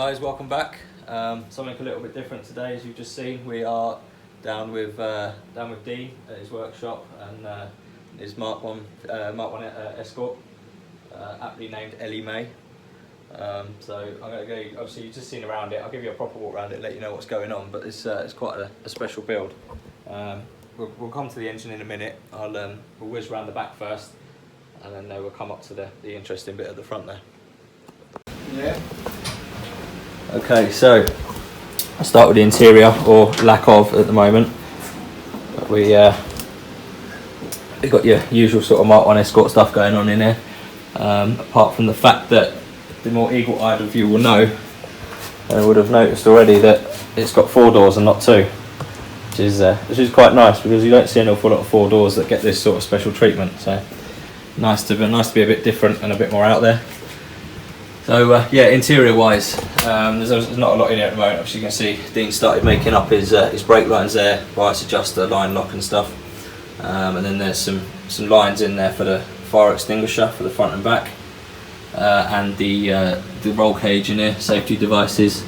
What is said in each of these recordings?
guys, welcome back. Something a little bit different today, as you've just seen. We are down with Dean at his workshop and his Mk1 Escort, aptly named Ellie May. So I'm going to go, obviously you've just seen around it. I'll give you a proper walk around it, let you know what's going on, but it's quite a special build. We'll come to the engine in a minute. We'll whiz around the back first, and then we'll come up to the interesting bit at the front there. Yeah. Okay, so I'll start with the interior, or lack of at the moment. But we've got your usual sort of Mk1 Escort stuff going on in here. Apart from the fact that the more eagle-eyed of you will know, and would have noticed already, that it's got 4 doors and not 2, which is quite nice, because you don't see an awful lot of 4 doors that get this sort of special treatment. So nice to be a bit different and a bit more out there. So yeah, interior wise, there's not a lot in here at the moment. Obviously you can see Dean started making up his brake lines there, bias adjuster, line lock and stuff, and then there's some lines in there for the fire extinguisher for the front and back, and the roll cage in here, safety devices,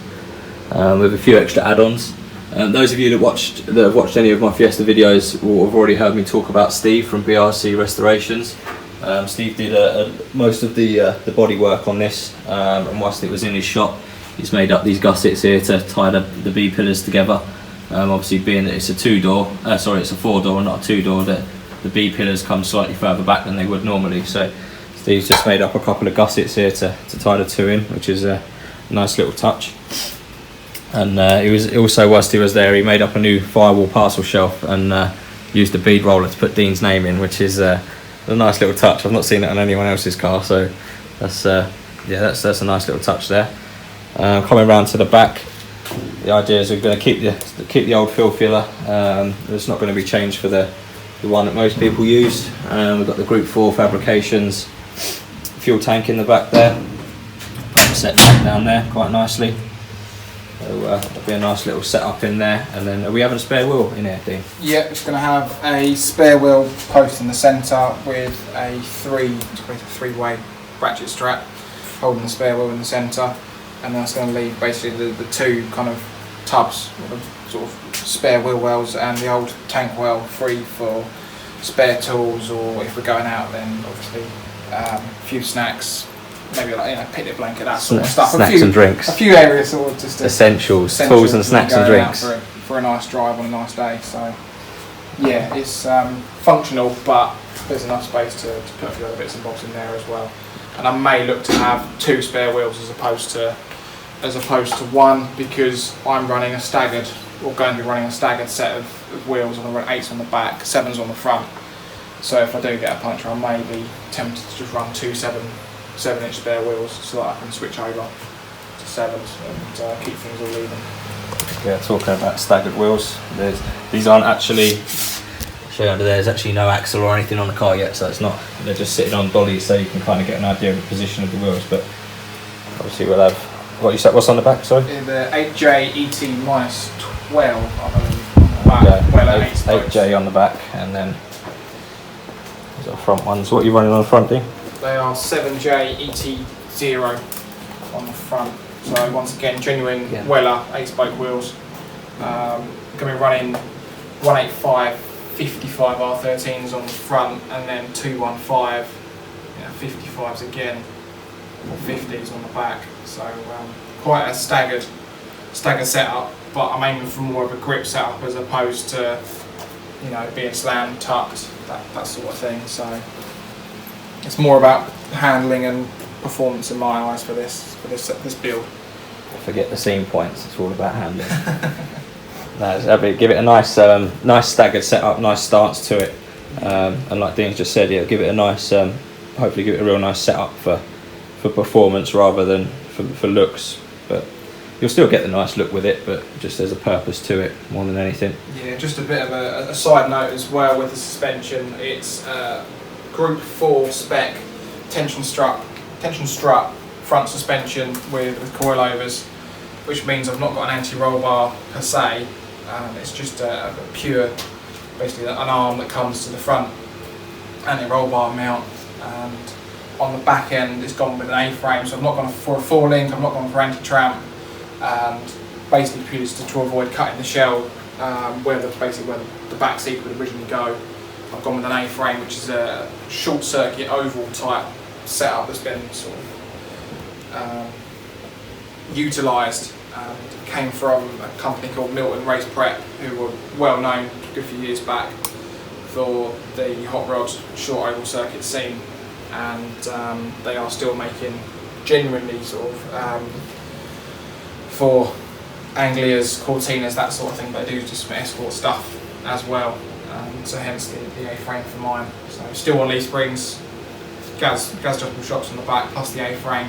with a few extra add-ons. Those of you that have watched any of my Fiesta videos will have already heard me talk about Steve from BRC Restorations. Steve did most of the body work on this, and whilst it was in his shop, he's made up these gussets here to tie the B pillars together. Obviously, being that it's a 4-door, not a 2-door, the B pillars come slightly further back than they would normally. So Steve's just made up a couple of gussets here to tie the 2 in, which is a nice little touch. And he was also, whilst he was there, he made up a new firewall parcel shelf and used a bead roller to put Dean's name in, which is a nice little touch. I've not seen it on anyone else's car, so that's a nice little touch there. Coming round to the back, the idea is we're going to keep the old fill filler. It's not going to be changed for the one that most people use. We've got the Group 4 fabrications, fuel tank in the back there, pump set down there quite nicely. So there'll be a nice little setup in there, and then are we having a spare wheel in here, Dean? Yeah, it's going to have a spare wheel post in the centre with a three-way ratchet strap holding the spare wheel in the centre, and that's going to leave basically the 2 kind of tubs, sort of spare wheel wells, and the old tank well free for spare tools, or if we're going out, then obviously a few snacks. Maybe like picnic blanket, that sort of stuff. Snacks and drinks. A few areas sort of just essentials, tools and snacks and drinks for a nice drive on a nice day. So yeah, it's functional, but there's enough space to put a few other bits and bobs in there as well. And I may look to have 2 spare wheels as opposed to 1, because I'm running a staggered, or going to be running a staggered set of wheels. I'm going to run 8s on the back, 7s on the front. So if I do get a puncture, I may be tempted to just run 2 7-inch spare wheels, so that I can switch over to 7s and keep things all even. Yeah, talking about staggered wheels, these aren't actually, show you under there, there's actually no axle or anything on the car yet, so it's not, they're just sitting on dollies, so you can kind of get an idea of the position of the wheels. But obviously we'll have, what's on the back, sorry? The 8J ET-12, I believe, on the back. Okay. 8J on the back, and then these are the front ones. What are you running on the front, Dean? They are 7J ET0 on the front. So once again, genuine Weller 8-spoke wheels. Going to be running 185 55 R13s on the front, and then 215 55s again, or 50s on the back. So quite a staggered setup, but I'm aiming for more of a grip setup as opposed to being slammed, tucked, that sort of thing. So it's more about handling and performance in my eyes for this build. Forget the scene points. It's all about handling. Give it a nice staggered setup, nice stance to it, and like Dean's just said, give it a nice, hopefully give it a real nice setup for performance rather than for looks. But you'll still get the nice look with it, but just there's a purpose to it more than anything. Yeah, just a bit of a side note as well with the suspension. It's Group 4 spec tension strut front suspension with coilovers, which means I've not got an anti-roll bar per se. It's just a pure, basically an arm that comes to the front anti-roll bar mount, and on the back end it's gone with an A-frame, so I've not gone for a 4-link, I've not gone for anti-tramp, and basically purely to avoid cutting the shell where the back seat would originally go. I've gone with an A-frame, which is a short circuit oval type setup that's been sort of utilised. It came from a company called Milton Race Prep, who were well known a good few years back for the hot rod short oval circuit scene, and they are still making genuinely sort of for Anglias, Cortinas, that sort of thing. They do just some Escort stuff as well, so hence the A-frame for mine. So still on leaf springs, gas adjustable shocks on the back plus the A-frame,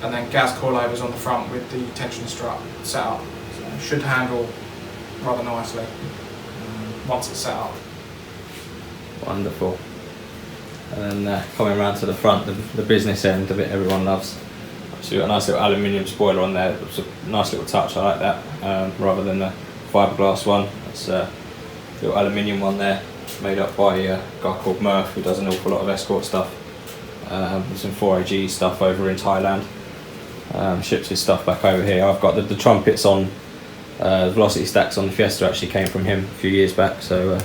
and then gas coilovers on the front with the tension strut set up. So it should handle rather nicely once it's set up. Wonderful. And then coming around to the front, the business end, the bit everyone loves. So you've got a nice little aluminium spoiler on there. It's a nice little touch, I like that, rather than the fiberglass one. It's a little aluminium one there, made up by a guy called Murph, who does an awful lot of Escort stuff. There's some 4AG stuff over in Thailand. Ships his stuff back over here. I've got the trumpets on, the velocity stacks on the Fiesta actually came from him a few years back, so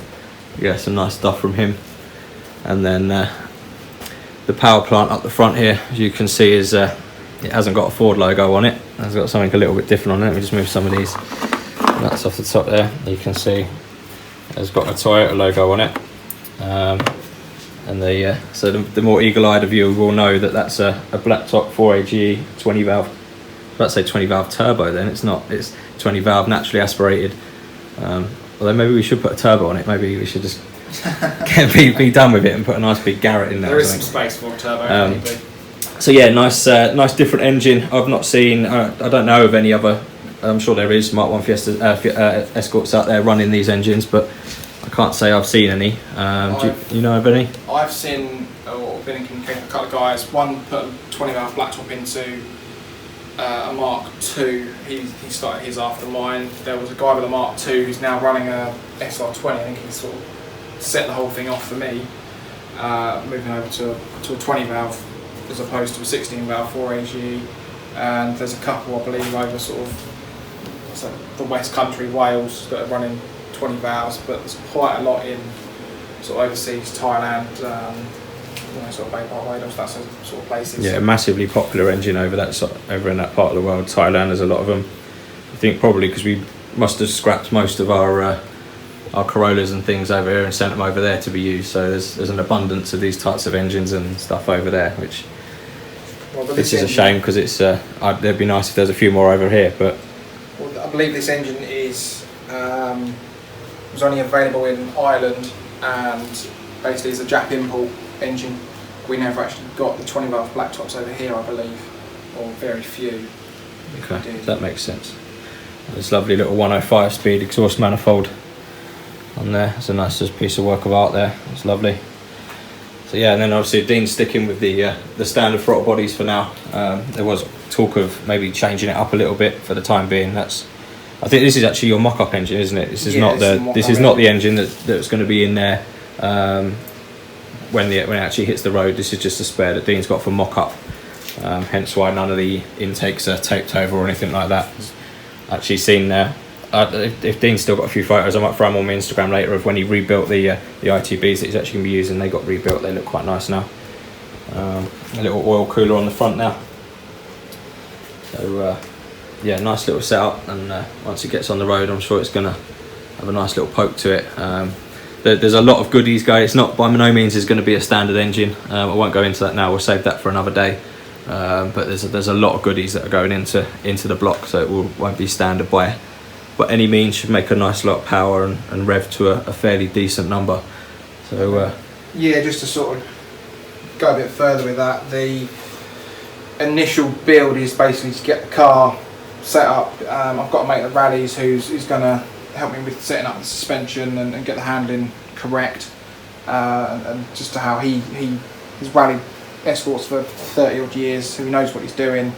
yeah, some nice stuff from him. And then the power plant up the front here, as you can see, is it hasn't got a Ford logo on it. It's got something a little bit different on it. Let me just move some of these nuts off the top there. You can see it's got a Toyota logo on it. And so the more eagle-eyed of you will know that that's a black top 4AG 20 valve. I was about to say 20 valve turbo then, it's not. It's 20 valve naturally aspirated. Although maybe we should put a turbo on it. Maybe we should just be done with it and put a nice big Garrett in there. There is some space for a turbo. So yeah, nice different engine. I've not seen, I don't know of any other, I'm sure there is Mk1 Fiesta Escorts out there running these engines, but I can't say I've seen any. Do you know of any? I've seen, or been in communication with a couple of guys. One put a 20 valve blacktop into a Mark II. He started his after mine. There was a guy with a Mark II who's now running a SR20. I think he sort of set the whole thing off for me, moving over to a 20 valve as opposed to a 16 valve 4AG. And there's a couple, I believe, over sort of the West Country, Wales, that are running 20 valves, but there's quite a lot in sort of overseas, Thailand, sort of Bay Barbados, that sort of places. Yeah, a massively popular engine over in that part of the world. Thailand, there's a lot of them. I think probably because we must have scrapped most of our Corollas and things over here and sent them over there to be used. So there's an abundance of these types of engines and stuff over there, which this is a shame because it's. It'd be nice if there's a few more over here, but. Well, I believe this engine was only available in Ireland, and basically it's a Jap import engine. We never actually got the 20 valve black tops over here, I believe, or very few. Okay, that makes sense. This lovely little 105 speed exhaust manifold on there. It's a nice piece of work of art there. It's lovely. So yeah, and then obviously Dean's sticking with the standard throttle bodies for now. There was talk of maybe changing it up a little bit for the time being. I think this is actually your mock-up engine, isn't it? This is not the engine that's going to be in there when it actually hits the road. This is just a spare that Dean's got for mock-up. Hence why none of the intakes are taped over or anything like that. Actually seen there. If Dean's still got a few photos, I might throw them on my Instagram later of when he rebuilt the ITBs that he's actually going to be using. They got rebuilt. They look quite nice now. A little oil cooler on the front now. So yeah, nice little setup, and once it gets on the road, I'm sure it's going to have a nice little poke to it. There's a lot of goodies going. It's not by no means is going to be a standard engine. I won't go into that now. We'll save that for another day. But there's a lot of goodies that are going into the block, so it won't be standard by any means. Should make a nice lot of power and rev to a fairly decent number. So yeah, just to sort of go a bit further with that, the initial build is basically to get the car set up. I've got a mate at rallies who's going to help me with setting up the suspension and get the handling correct, and just to how he's rallied Escorts for 30 odd years, so he knows what he's doing.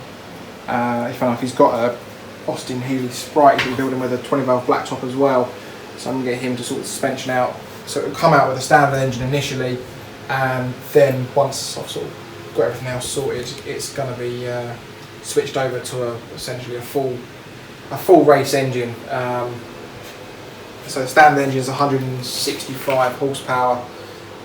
He's got a Austin Healey Sprite he's been building with a 20 valve black top as well, so I'm going to get him to sort the suspension out, so it'll come out with a standard engine initially, and then once I've sort of got everything else sorted, it's going to be switched over to essentially a full a full race engine. So the standard engine is 165 horsepower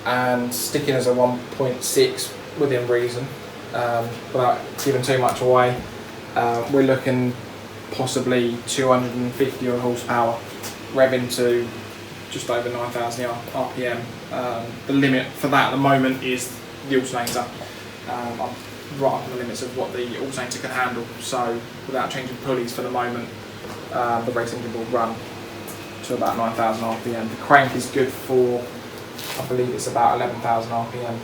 and sticking as a 1.6 within reason, without giving too much away. We're looking possibly 250 odd horsepower, revving to just over 9,000 RPM. The limit for that at the moment is the alternator. I'm right up on the limits of what the alternator can handle, so without changing pulleys for the moment, the race engine will run to about 9,000 RPM. The crank is good for, I believe it's about 11,000 RPM.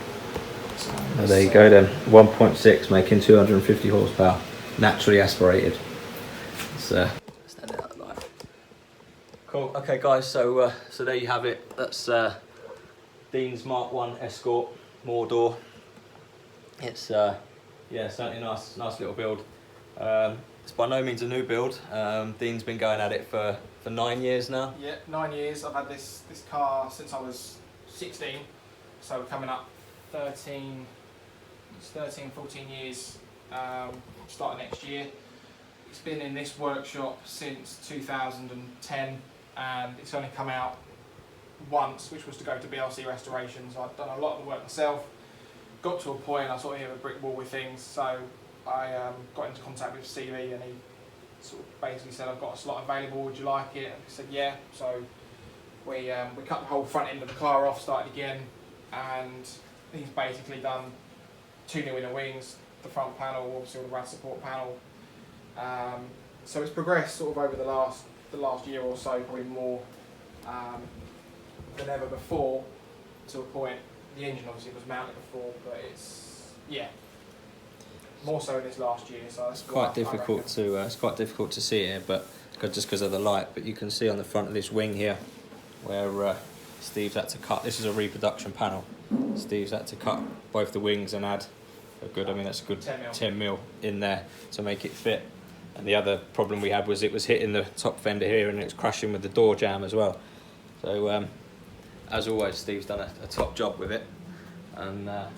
So oh, there you go then, 1.6 making 250 horsepower, naturally aspirated. Stand it out the light. Cool, okay guys, so there you have it. That's Dean's Mk1 Escort, more door. It's yeah, certainly nice little build. It's by no means a new build. Dean's been going at it for 9 years now. Yeah, 9 years. I've had this car since I was 16, so we're coming up 13, 14 years, starting next year. It's been in this workshop since 2010, and it's only come out once, which was to go to BLC restorations. I've done a lot of the work myself. Got to a point I sort of hit a brick wall with things, so I got into contact with CV, and he sort of basically said, I've got a slot available, would you like it? And I said yeah. So we cut the whole front end of the car off, started again, and he's basically done 2 new inner wings, the front panel, obviously all the rad support panel. So it's progressed sort of over the last year or so, probably more than ever before, to a point. The engine obviously was mounted before, but it's, yeah, more so in this last year. So it's quite difficult to it's quite difficult to see it, but just because of the light. But you can see on the front of this wing here where Steve's had to cut. This is a reproduction panel. Steve's had to cut both the wings and add a good, I mean that's a good 10 mil in there to make it fit. And the other problem we had was it was hitting the top fender here, and it was crashing with the door jamb as well. So as always, Steve's done a top job with it, and now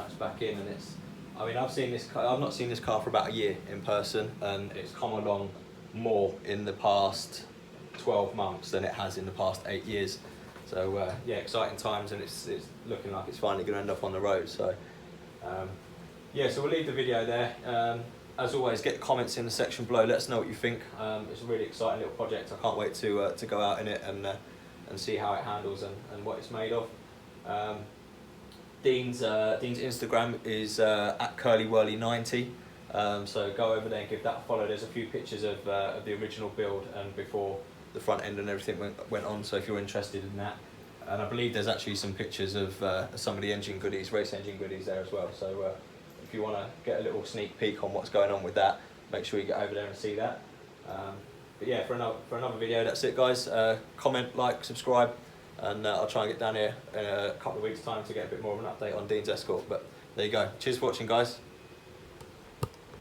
it's back in, and it's. I mean, I've seen this car. I've not seen this car for about a year in person, and it's come along more in the past 12 months than it has in the past 8 years. So yeah, exciting times, and it's looking like it's finally going to end up on the road. So yeah, so we'll leave the video there. As always, get comments in the section below. Let us know what you think. It's a really exciting little project. I can't wait to go out in it and see how it handles and what it's made of. Dean's Instagram is at curlywhirly90, so go over there and give that a follow. There's a few pictures of the original build and before the front end and everything went on, so if you're interested in that. And I believe there's actually some pictures of some of the engine goodies, race engine goodies there as well, so if you want to get a little sneak peek on what's going on with that, make sure you get over there and see that. But yeah, for another video, that's it guys. Comment, like, subscribe, and I'll try and get down here in a couple of weeks' time to get a bit more of an update on Dean's Escort. But there you go. Cheers for watching, guys.